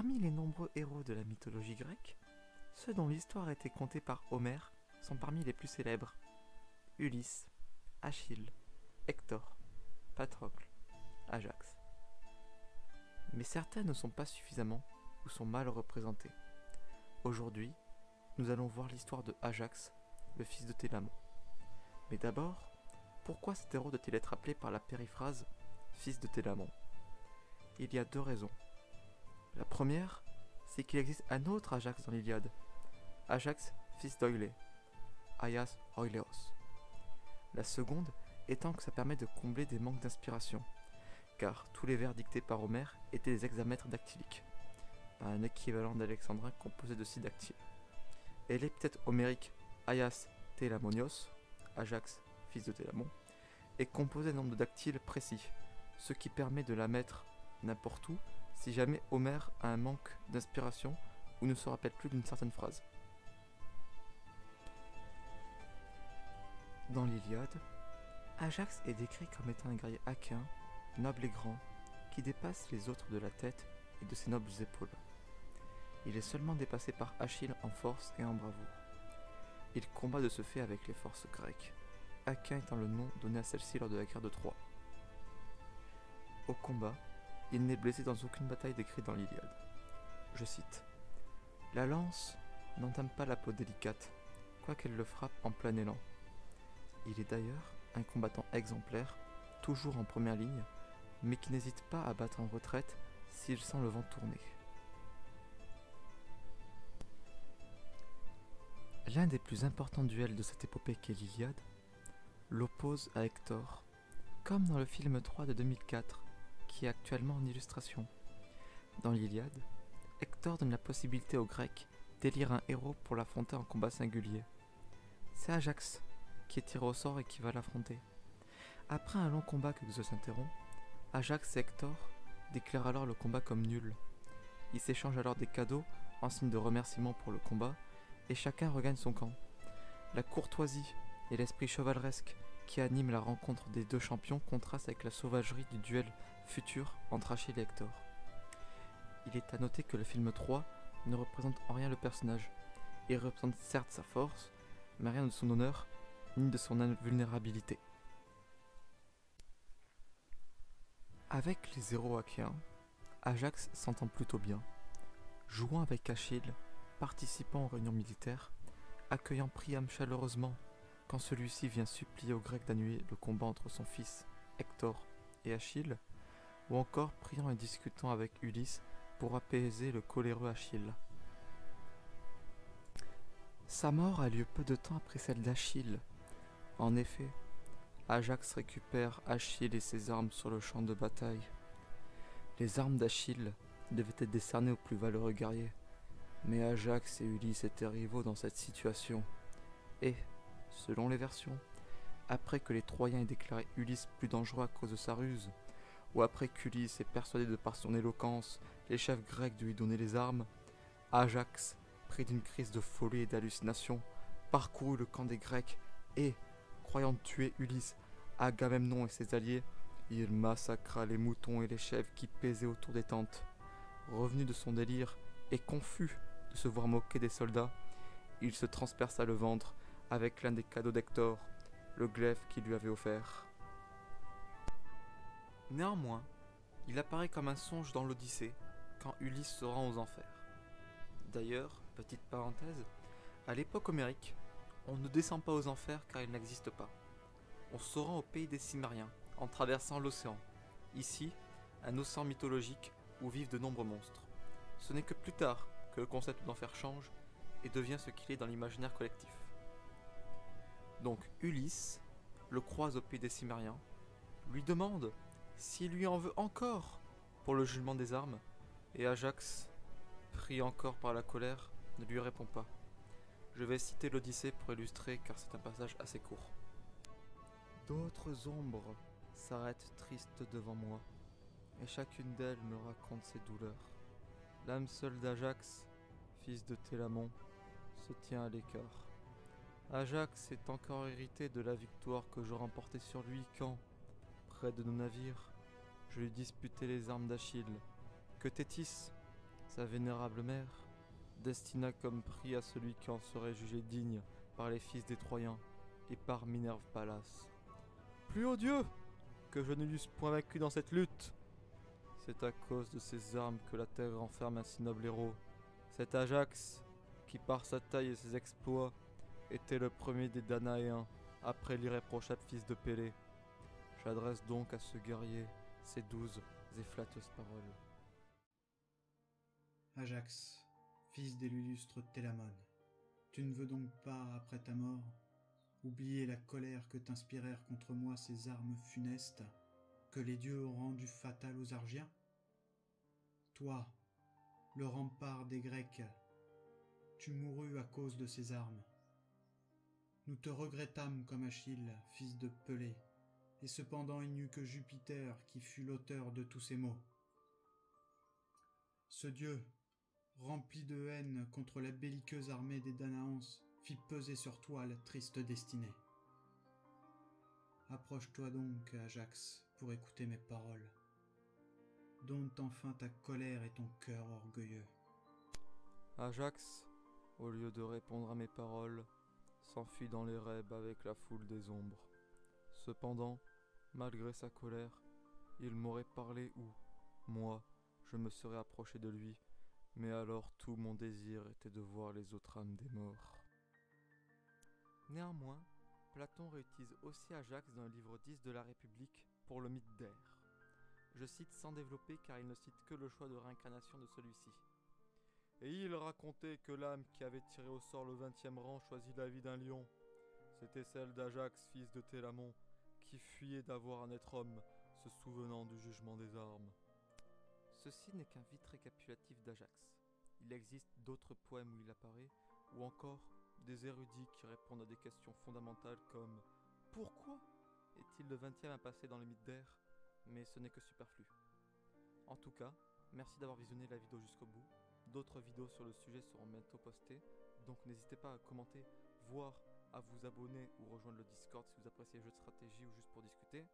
Parmi les nombreux héros de la mythologie grecque, ceux dont l'histoire a été contée par Homère sont parmi les plus célèbres. Ulysse, Achille, Hector, Patrocle, Ajax. Mais certains ne sont pas suffisamment ou sont mal représentés. Aujourd'hui, nous allons voir l'histoire de Ajax, le fils de Télamon. Mais d'abord, pourquoi cet héros doit-il être appelé par la périphrase « fils de Télamon » ? Il y a deux raisons. La première, c'est qu'il existe un autre Ajax dans l'Iliade, Ajax, fils d'Oilé, Aias Oileos. La seconde étant que ça permet de combler des manques d'inspiration, car tous les vers dictés par Homère étaient des hexamètres dactyliques, un équivalent d'alexandrin composé de 6 dactyles. Et l'épithète homérique Aias Télamonios, Ajax, fils de Télamon, est composé d'un nombre de dactyles précis, ce qui permet de la mettre n'importe où si jamais Homère a un manque d'inspiration ou ne se rappelle plus d'une certaine phrase. Dans l'Iliade, Ajax est décrit comme étant un guerrier aquéen, noble et grand, qui dépasse les autres de la tête et de ses nobles épaules. Il est seulement dépassé par Achille en force et en bravoure. Il combat de ce fait avec les forces grecques, aquéen étant le nom donné à celle-ci lors de la guerre de Troie. Au combat, il n'est blessé dans aucune bataille décrite dans l'Iliade. Je cite : « La lance n'entame pas la peau délicate, quoiqu'elle le frappe en plein élan. Il est d'ailleurs un combattant exemplaire, toujours en première ligne, mais qui n'hésite pas à battre en retraite s'il sent le vent tourner. » L'un des plus importants duels de cette épopée qu'est l'Iliade l'oppose à Hector, comme dans le film 3 de 2004, qui est actuellement en illustration. Dans l'Iliade, Hector donne la possibilité aux Grecs d'élire un héros pour l'affronter en combat singulier. C'est Ajax qui est tiré au sort et qui va l'affronter. Après un long combat que Zeus interrompt, Ajax et Hector déclarent alors le combat comme nul. Ils s'échangent alors des cadeaux en signe de remerciement pour le combat, et chacun regagne son camp. La courtoisie et l'esprit chevaleresque qui anime la rencontre des deux champions contrastent avec la sauvagerie du duel futur entre Achille et Hector. Il est à noter que le film 3 ne représente en rien le personnage. Il représente certes sa force, mais rien de son honneur, ni de son invulnérabilité. Avec les héros achéens, Ajax s'entend plutôt bien, jouant avec Achille, participant aux réunions militaires, accueillant Priam chaleureusement quand celui-ci vient supplier aux Grecs d'annuler le combat entre son fils Hector et Achille, ou encore priant et discutant avec Ulysse pour apaiser le coléreux Achille. Sa mort a lieu peu de temps après celle d'Achille. En effet, Ajax récupère Achille et ses armes sur le champ de bataille. Les armes d'Achille devaient être décernées aux plus valeureux guerriers, mais Ajax et Ulysse étaient rivaux dans cette situation. Et, selon les versions, après que les Troyens aient déclaré Ulysse plus dangereux à cause de sa ruse, ou après qu'Ulysse ait persuadé de par son éloquence les chefs grecs de lui donner les armes, Ajax, pris d'une crise de folie et d'hallucination, parcourut le camp des Grecs et, croyant tuer Ulysse, Agamemnon et ses alliés, il massacra les moutons et les chèvres qui paisaient autour des tentes. Revenu de son délire et confus de se voir moquer des soldats, il se transperça le ventre avec l'un des cadeaux d'Hector, le glaive qu'il lui avait offert. Néanmoins, il apparaît comme un songe dans l'Odyssée quand Ulysse se rend aux enfers. D'ailleurs, petite parenthèse, à l'époque homérique, on ne descend pas aux enfers car ils n'existent pas. On se rend au pays des Cimmériens en traversant l'océan. Ici, un océan mythologique où vivent de nombreux monstres. Ce n'est que plus tard que le concept d'enfer change et devient ce qu'il est dans l'imaginaire collectif. Donc Ulysse le croise au pays des Cimmériens, lui demande s'il lui en veut encore pour le jugement des armes, et Ajax, pris encore par la colère, ne lui répond pas. Je vais citer l'Odyssée pour illustrer car c'est un passage assez court. D'autres ombres s'arrêtent tristes devant moi, et chacune d'elles me raconte ses douleurs. L'âme seule d'Ajax, fils de Télamon, se tient à l'écart. Ajax est encore irrité de la victoire que je remportai sur lui quand, près de nos navires, je lui disputai les armes d'Achille, que Thétis, Sa vénérable mère destina comme prix à celui qui en serait jugé digne par les fils des Troyens et par Minerve Pallas. Plus haut Dieu que je ne l'eusse point vaincu dans cette lutte. C'est à cause de ses armes que la terre renferme un si noble héros. Cet Ajax, qui par sa taille et ses exploits, était le premier des Danaéens, après l'irréprochable fils de Pélée. J'adresse donc à ce guerrier ces douces et flatteuses paroles. Ajax, fils de l'illustre Télamone, tu ne veux donc pas, après ta mort, oublier la colère que t'inspirèrent contre moi ces armes funestes que les dieux ont rendues fatales aux Argiens? Toi, le rempart des Grecs, tu mourus à cause de ces armes. Nous te regrettâmes comme Achille, fils de Pelée, et cependant il n'y eut que Jupiter qui fut l'auteur de tous ces maux. Ce dieu, rempli de haine contre la belliqueuse armée des Danaans, fit peser sur toi la triste destinée. Approche-toi donc, Ajax, pour écouter mes paroles. Dompte enfin ta colère et ton cœur orgueilleux. Ajax, au lieu de répondre à mes paroles, s'enfuit dans les rêves avec la foule des ombres. Cependant, malgré sa colère, il m'aurait parlé ou, moi, je me serais approché de lui, mais alors tout mon désir était de voir les autres âmes des morts. Néanmoins, Platon réutilise aussi Ajax dans le livre 10 de la République pour le mythe d'Air. Je cite sans développer car il ne cite que le choix de réincarnation de celui-ci. Et il racontait que l'âme qui avait tiré au sort le 20e rang choisit la vie d'un lion. C'était celle d'Ajax, fils de Télamon, qui fuyait d'avoir un être homme, se souvenant du jugement des armes. Ceci n'est qu'un vite récapitulatif d'Ajax. Il existe d'autres poèmes où il apparaît, ou encore des érudits qui répondent à des questions fondamentales comme « Pourquoi est-il le 20e à passer dans les mythes d'Air ?» Mais ce n'est que superflu. En tout cas, merci d'avoir visionné la vidéo jusqu'au bout. D'autres vidéos sur le sujet seront bientôt postées, donc n'hésitez pas à commenter, voire à vous abonner ou rejoindre le Discord si vous appréciez les jeux de stratégie ou juste pour discuter.